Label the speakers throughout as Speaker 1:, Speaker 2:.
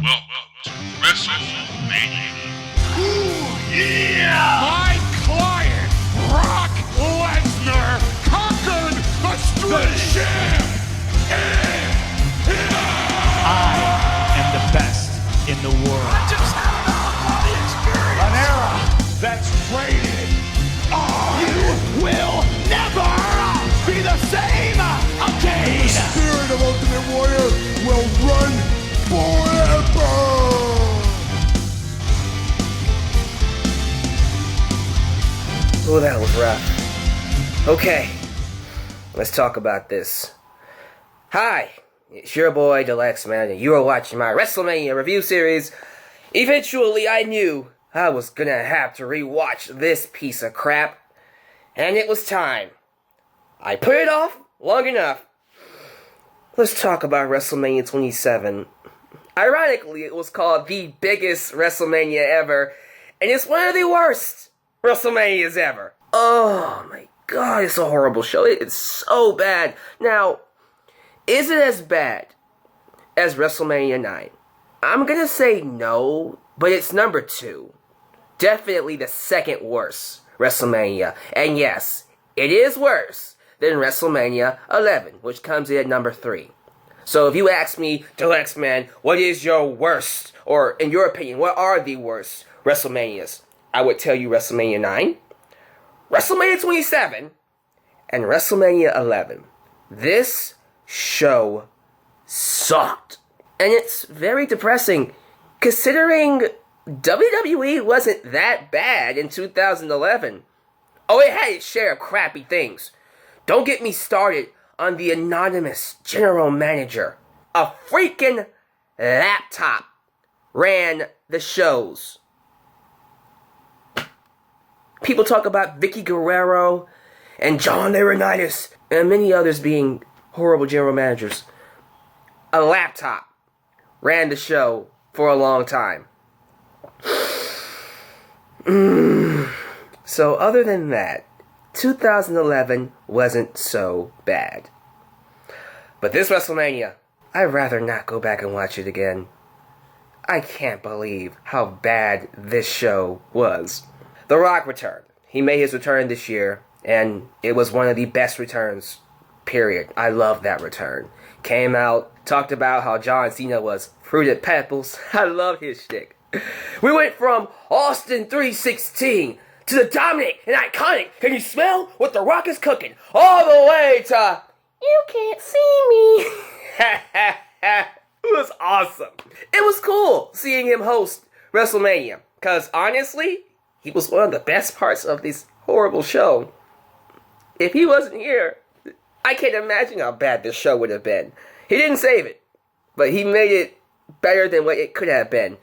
Speaker 1: Welcome to WrestleMania.
Speaker 2: Ooh, yeah!
Speaker 3: My client, Brock Lesnar, conquered the street.
Speaker 4: I am the best in the world.
Speaker 3: I just had an out-of-body experience.
Speaker 2: An era that's rated R.
Speaker 3: You will never be the same again.
Speaker 2: The spirit of Ultimate Warrior will run forever.
Speaker 5: Oh, that was rough. Okay, let's talk about this. Hi, it's your boy, Alyx, man, and you are watching my WrestleMania review series. Eventually, I knew I was gonna have to rewatch this piece of crap, and it was time. I put it off long enough. Let's talk about WrestleMania 27. Ironically, it was called the biggest WrestleMania ever, and it's one of the worst WrestleManias ever. Oh my god, it's a horrible show. It's so bad. Now, is it as bad as WrestleMania 9? I'm gonna say no, but it's number 2. Definitely the second worst WrestleMania. And yes, it is worse than WrestleMania 11, which comes in at number 3. So if you ask me, Alyx, man, what is your worst, or in your opinion, what are the worst WrestleManias? I would tell you WrestleMania 9, WrestleMania 27, and WrestleMania 11. This show sucked. And it's very depressing, considering WWE wasn't that bad in 2011. Oh, it had its share of crappy things. Don't get me started on the anonymous general manager. A freaking laptop ran the shows. People talk about Vicky Guerrero and John Laurinaitis and many others being horrible general managers. A laptop ran the show for a long time. So other than that, 2011 wasn't so bad. But this WrestleMania, I'd rather not go back and watch it again. I can't believe how bad this show was. The Rock returned. He made his return this year, and it was one of the best returns, period. I love that return. Came out, talked about how John Cena was fruited pebbles. I love his shtick. We went from Austin 316 to the dominant and iconic "Can you smell what the Rock is cooking?" all the way to "You can't see me." It was awesome. It was cool seeing him host WrestleMania, because honestly, he was one of the best parts of this horrible show. If he wasn't here, I can't imagine how bad this show would have been. He didn't save it, but he made it better than what it could have been.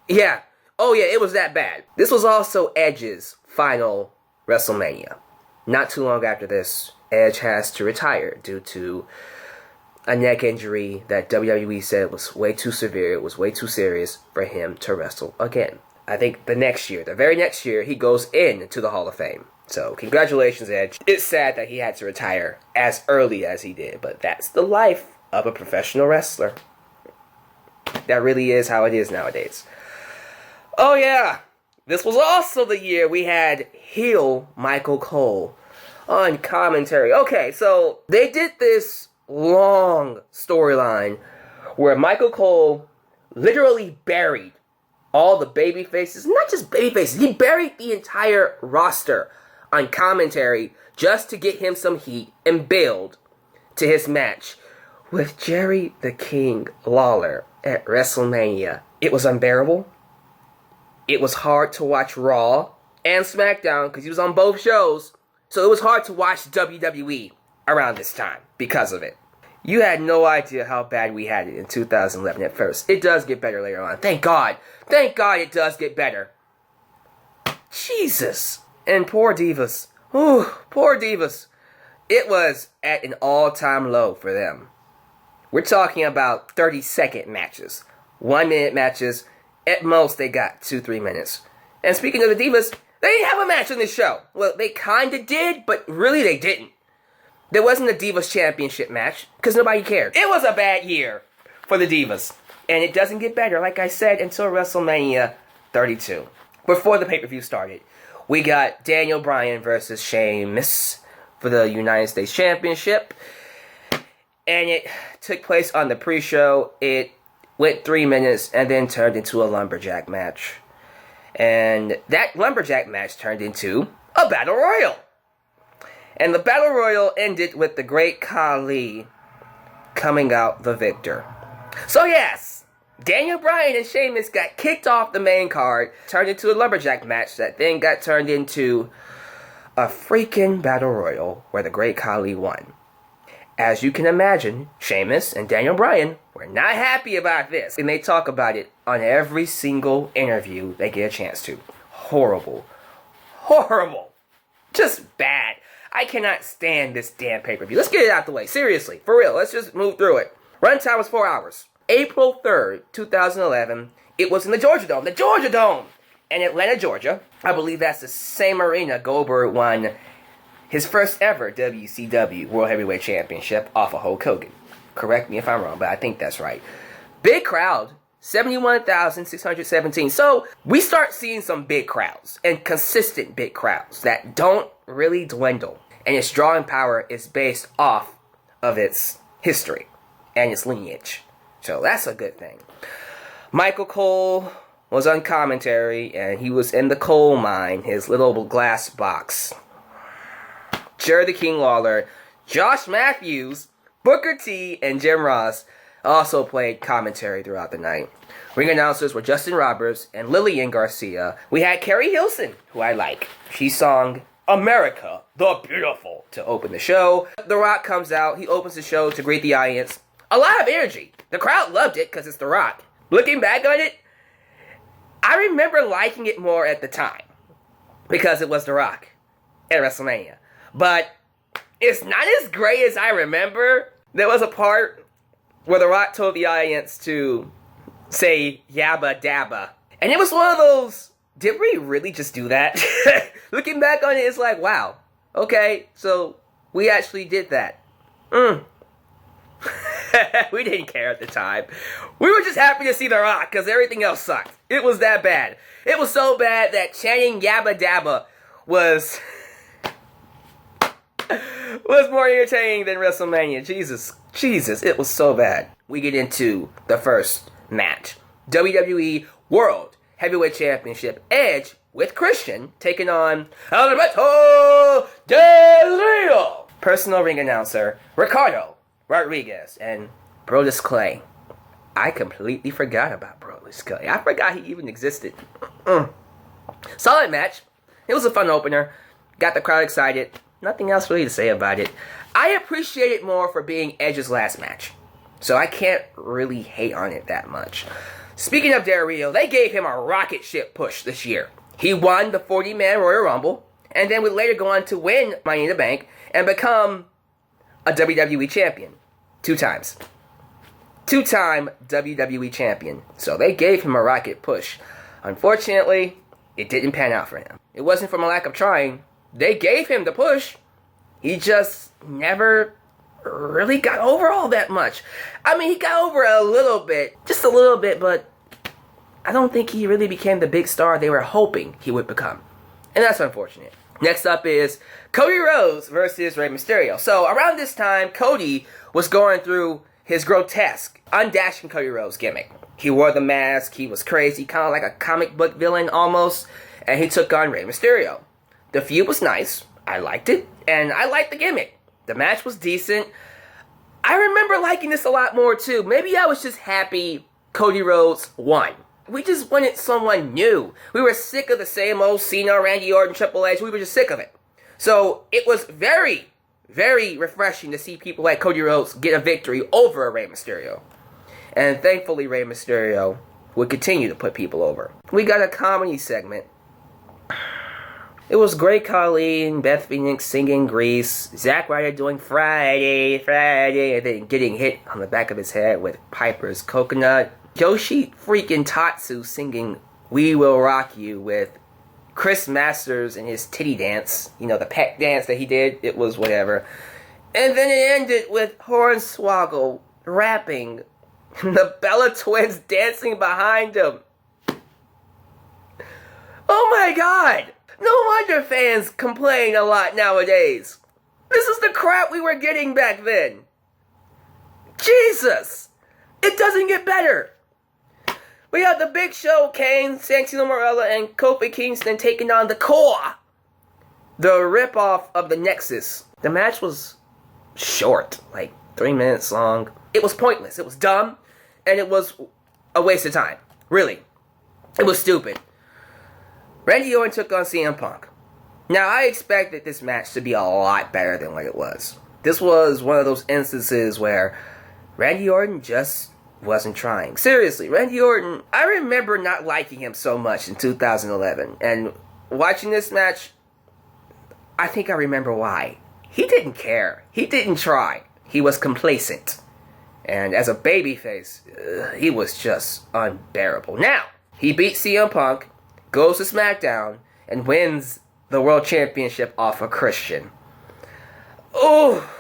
Speaker 5: Yeah. Oh yeah, it was that bad. This was also Edge's final WrestleMania. Not too long after this, Edge has to retire due to a neck injury that WWE said was way too severe. It was way too serious for him to wrestle again. I think the very next year, he goes into the Hall of Fame. So, congratulations, Edge. It's sad that he had to retire as early as he did, but that's the life of a professional wrestler. That really is how it is nowadays. Oh yeah, this was also the year we had heel Michael Cole on commentary. Okay, so they did this long storyline where Michael Cole literally buried all the baby faces. Not just baby faces, he buried the entire roster on commentary just to get him some heat and build to his match with Jerry the King Lawler at WrestleMania. It was unbearable. It was hard to watch Raw and SmackDown because he was on both shows. So it was hard to watch WWE around this time because of it. You had no idea how bad we had it in 2011 at first. It does get better later on. Thank God. Thank God it does get better. Jesus. And poor Divas. Ooh, poor Divas. It was at an all-time low for them. We're talking about 30-second matches. 1-minute matches. At most, they got 2-3 minutes. And speaking of the Divas, they didn't have a match on this show. Well, they kinda did, but really they didn't. There wasn't a Divas Championship match, because nobody cared. It was a bad year for the Divas. And it doesn't get better, like I said, until WrestleMania 32. Before the pay-per-view started, we got Daniel Bryan versus Sheamus for the United States Championship. And it took place on the pre-show. It went 3 minutes and then turned into a lumberjack match. And that lumberjack match turned into a battle royal. And the battle royal ended with the Great Khali coming out the victor. So yes, Daniel Bryan and Sheamus got kicked off the main card, turned into a lumberjack match that then got turned into a freaking battle royal where the Great Khali won. As you can imagine, Sheamus and Daniel Bryan were not happy about this. And they talk about it on every single interview they get a chance to. Horrible. Horrible. Just bad. I cannot stand this damn pay-per-view. Let's get it out the way. Seriously. For real. Let's just move through it. Runtime was 4 hours. April 3rd, 2011. It was in the Georgia Dome. The Georgia Dome! In Atlanta, Georgia. I believe that's the same arena Goldberg won his first ever WCW World Heavyweight Championship off of Hulk Hogan. Correct me if I'm wrong, but I think that's right. Big crowd, 71,617. So we start seeing some big crowds and consistent big crowds that don't really dwindle. And its drawing power is based off of its history and its lineage. So that's a good thing. Michael Cole was on commentary and he was in the coal mine, his little glass box. Jerry the King Lawler, Josh Mathews, Booker T, and Jim Ross also played commentary throughout the night. Ring announcers were Justin Roberts and Lillian Garcia. We had Carrie Hilson, who I like. She sung America the Beautiful to open the show. The Rock comes out. He opens the show to greet the audience. A lot of energy. The crowd loved it because it's The Rock. Looking back on it, I remember liking it more at the time because it was The Rock at WrestleMania. But it's not as great as I remember. There was a part where The Rock told the audience to say yabba dabba. And it was one of those, did we really just do that? Looking back on it, it's like, wow. Okay, so we actually did that. We didn't care at the time. We were just happy to see The Rock because everything else sucked. It was that bad. It was so bad that chanting yabba dabba was more entertaining than WrestleMania. Jesus, it was so bad. We get into the first match. WWE World Heavyweight Championship. Edge with Christian taking on Alberto Del Rio. Personal ring announcer Ricardo Rodriguez and Brodus Clay. I completely forgot about Brodus Clay. I forgot he even existed. Solid match. It was a fun opener. Got the crowd excited. Nothing else really to say about it. I appreciate it more for being Edge's last match. So I can't really hate on it that much. Speaking of Del Rio, they gave him a rocket ship push this year. He won the 40-man Royal Rumble, and then would later go on to win Money in the Bank and become a WWE champion. 2 times. 2-time WWE champion. So they gave him a rocket push. Unfortunately, it didn't pan out for him. It wasn't from a lack of trying. They gave him the push. He just never really got over all that much. I mean, he got over a little bit. Just a little bit, but I don't think he really became the big star they were hoping he would become. And that's unfortunate. Next up is Cody Rhodes versus Rey Mysterio. So around this time, Cody was going through his grotesque, undashing Cody Rhodes gimmick. He wore the mask, he was crazy, kind of like a comic book villain almost, and he took on Rey Mysterio. The feud was nice, I liked it, and I liked the gimmick. The match was decent. I remember liking this a lot more too. Maybe I was just happy Cody Rhodes won. We just wanted someone new. We were sick of the same old Cena, Randy Orton, Triple H. We were just sick of it. So it was very, very refreshing to see people like Cody Rhodes get a victory over Rey Mysterio. And thankfully Rey Mysterio would continue to put people over. We got a comedy segment. It was Great Khali and Beth Phoenix singing Grease, Zack Ryder doing Friday, and then getting hit on the back of his head with Piper's Coconut. Yoshi freaking Tatsu singing We Will Rock You with Chris Masters and his titty dance. You know, the peck dance that he did. It was whatever. And then it ended with Hornswoggle rapping The Bella twins dancing behind him. Oh my god! No wonder fans complain a lot nowadays. This is the crap we were getting back then. Jesus! It doesn't get better. We have the Big Show, Kane, Santino Marella, and Kofi Kingston taking on the Core. The ripoff of the Nexus. The match was short, like 3 minutes long. It was pointless. It was dumb. And it was a waste of time. Really. It was stupid. Randy Orton took on CM Punk. Now, I expected this match to be a lot better than what it was. This was one of those instances where Randy Orton just wasn't trying. Seriously, Randy Orton, I remember not liking him so much in 2011. And watching this match, I think I remember why. He didn't care. He didn't try. He was complacent. And as a babyface, he was just unbearable. Now, he beat CM Punk, goes to SmackDown, and wins the World Championship off of Christian. Oh,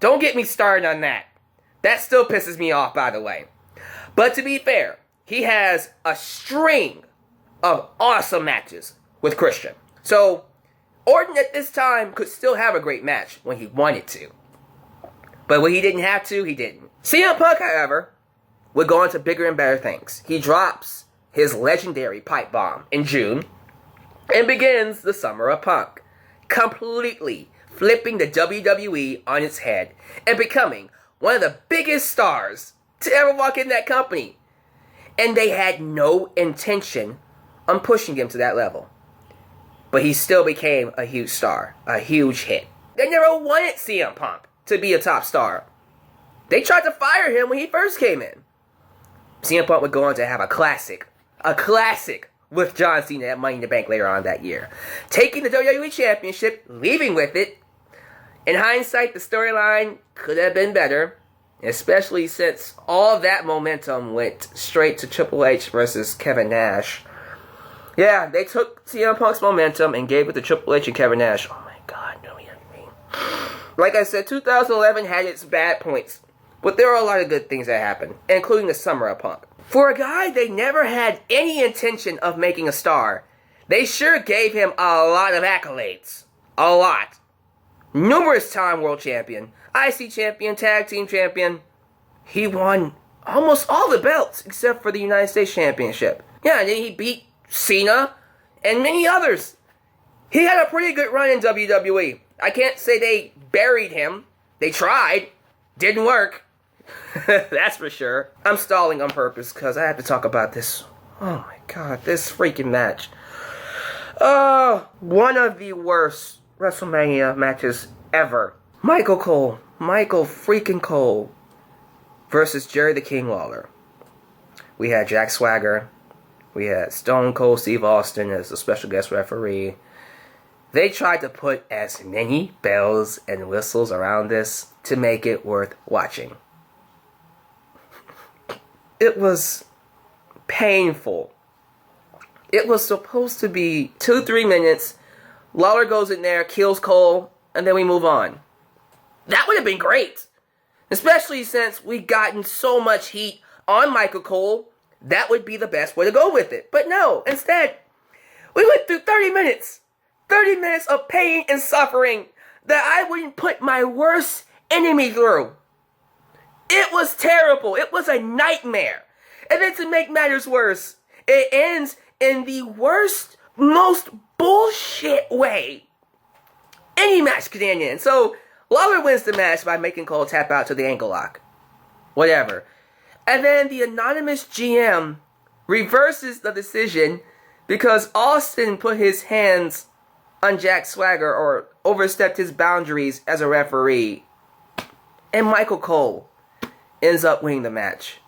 Speaker 5: don't get me started on that. That still pisses me off, by the way. But to be fair, he has a string of awesome matches with Christian. So, Orton at this time could still have a great match when he wanted to. But when he didn't have to, he didn't. CM Punk, however, would go on to bigger and better things. He drops his legendary pipe bomb in June and begins the Summer of Punk, completely flipping the WWE on its head and becoming one of the biggest stars to ever walk in that company. And they had no intention on pushing him to that level. But he still became a huge star, a huge hit. They never wanted CM Punk to be a top star. They tried to fire him when he first came in. CM Punk would go on to have a classic with John Cena at Money in the Bank later on that year. Taking the WWE Championship, leaving with it. In hindsight, the storyline could have been better, especially since all that momentum went straight to Triple H versus Kevin Nash. Yeah, they took CM Punk's momentum and gave it to Triple H and Kevin Nash. Oh my god, no, you know what I mean? Like I said, 2011 had its bad points, but there are a lot of good things that happened, including the Summer of Punk. For a guy they never had any intention of making a star, they sure gave him a lot of accolades. A lot. Numerous time world champion, IC champion, tag team champion. He won almost all the belts except for the United States Championship. Yeah, and then he beat Cena and many others. He had a pretty good run in WWE. I can't say they buried him. They tried. Didn't work. That's for sure. I'm stalling on purpose because I have to talk about this. Oh my god, this freaking match. One of the worst WrestleMania matches ever. Michael freaking Cole versus Jerry the King Lawler. We had Jack Swagger. We had Stone Cold Steve Austin as a special guest referee. They tried to put as many bells and whistles around this to make it worth watching. It was painful. It was supposed to be 2-3 minutes. Lawler goes in there, kills Cole, and then we move on. That would have been great. Especially since we've gotten so much heat on Michael Cole. That would be the best way to go with it. But no, instead, we went through 30 minutes. 30 minutes of pain and suffering that I wouldn't put my worst enemy through. It was terrible. It was a nightmare. And then to make matters worse, it ends in the worst, most bullshit way any match could end in. So, Lawler wins the match by making Cole tap out to the ankle lock. Whatever. And then the anonymous GM reverses the decision because Austin put his hands on Jack Swagger or overstepped his boundaries as a referee. And Michael Cole ends up winning the match.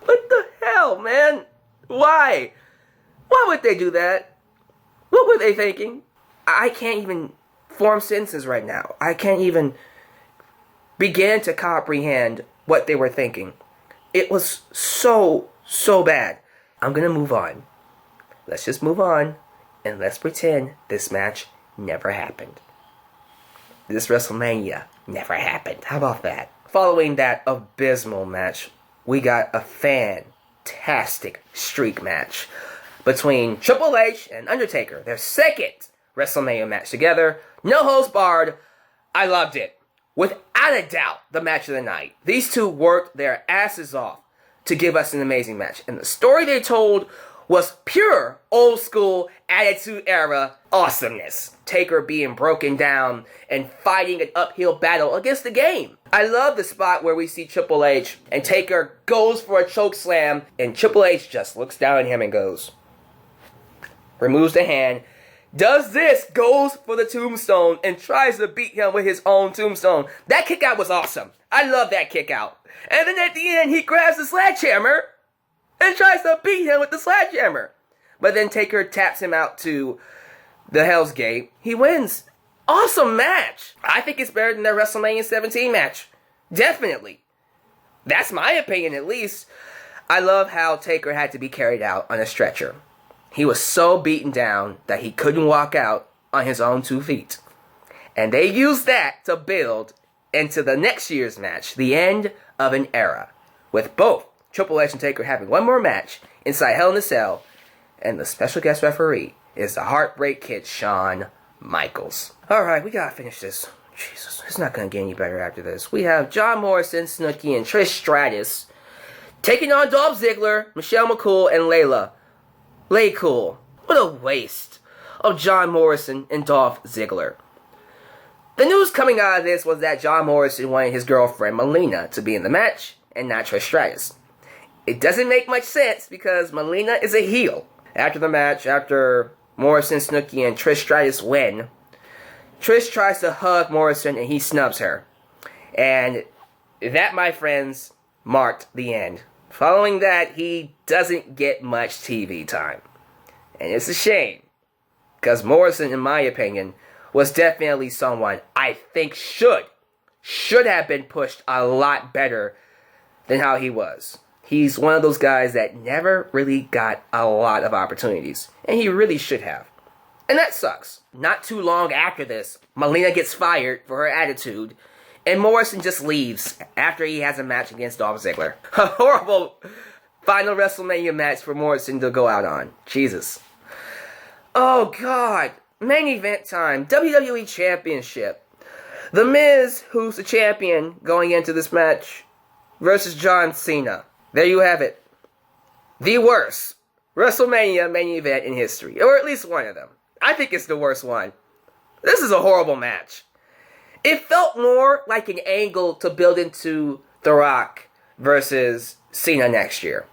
Speaker 5: What the hell, man? Why? Why would they do that? What were they thinking? I can't even form sentences right now. I can't even begin to comprehend what they were thinking. It was so bad. I'm gonna move on. Let's just move on and let's pretend this match never happened. this WrestleMania never happened. How about that? Following that abysmal match, we got a fantastic streak match between Triple H and Undertaker. Their second WrestleMania match together. No holds barred. I loved it. Without a doubt, the match of the night. These two worked their asses off to give us an amazing match. And the story they told was pure old school Attitude Era awesomeness. Taker being broken down and fighting an uphill battle against the game. I love the spot where we see Triple H and Taker goes for a choke slam and Triple H just looks down at him and goes, removes the hand, does this, goes for the tombstone and tries to beat him with his own tombstone. That kick out was awesome. I love that kick out. And then at the end, he grabs the sledgehammer and tries to beat him with the sledgehammer. But then Taker taps him out to the Hell's Gate. He wins. Awesome match. I think it's better than their WrestleMania 17 match. Definitely. That's my opinion, at least. I love how Taker had to be carried out on a stretcher. He was so beaten down that he couldn't walk out on his own 2 feet. And they used that to build into the next year's match, the end of an era, with both Triple H and Taker having one more match inside Hell in a Cell, and the special guest referee is the Heartbreak Kid, Shawn Michaels. Alright, we gotta finish this. Jesus, it's not gonna get any better after this. We have John Morrison, Snooki, and Trish Stratus taking on Dolph Ziggler, Michelle McCool, and Layla Cool. What a waste of John Morrison and Dolph Ziggler. The news coming out of this was that John Morrison wanted his girlfriend Melina to be in the match and not Trish Stratus. It doesn't make much sense because Melina is a heel. After the match, after Morrison, Snooki, and Trish Stratus win, Trish tries to hug Morrison and he snubs her. And that, my friends, marked the end. Following that, he doesn't get much TV time. And it's a shame. Because Morrison, in my opinion, was definitely someone I think should have been pushed a lot better than how he was. He's one of those guys that never really got a lot of opportunities. And he really should have. And that sucks. Not too long after this, Melina gets fired for her attitude. And Morrison just leaves after he has a match against Dolph Ziggler. A horrible final WrestleMania match for Morrison to go out on. Jesus. Oh, God. Main event time. WWE Championship. The Miz, who's the champion going into this match, versus John Cena. There you have it. The worst WrestleMania main event in history. Or at least one of them. I think it's the worst one. This is a horrible match. It felt more like an angle to build into The Rock versus Cena next year.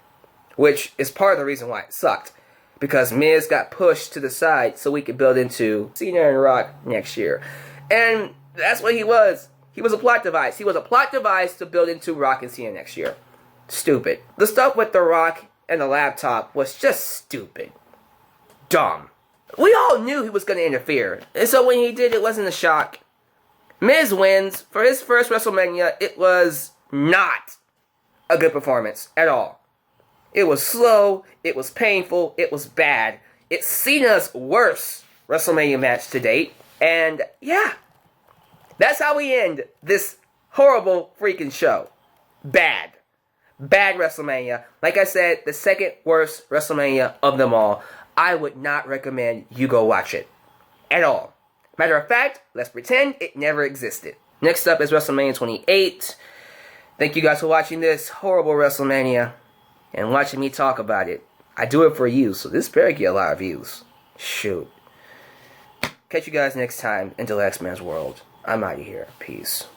Speaker 5: Which is part of the reason why it sucked. Because Miz got pushed to the side so we could build into Cena and Rock next year. And that's what he was. He was a plot device. He was a plot device to build into Rock and Cena next year. Stupid. The stuff with The Rock and the laptop was just stupid. Dumb. We all knew he was going to interfere. And so when he did, it wasn't a shock. Miz wins. For his first WrestleMania, it was not a good performance at all. It was slow, it was painful, it was bad. It's Cena's worst WrestleMania match to date. And yeah, that's how we end this horrible freaking show. Bad. Bad WrestleMania. Like I said, the second worst WrestleMania of them all. I would not recommend you go watch it. At all. Matter of fact, let's pretend it never existed. Next up is WrestleMania 28. Thank you guys for watching this horrible WrestleMania and watching me talk about it. I do it for you, so this better get a lot of views. Shoot. Catch you guys next time in the X-Man's World. I'm out of here. Peace.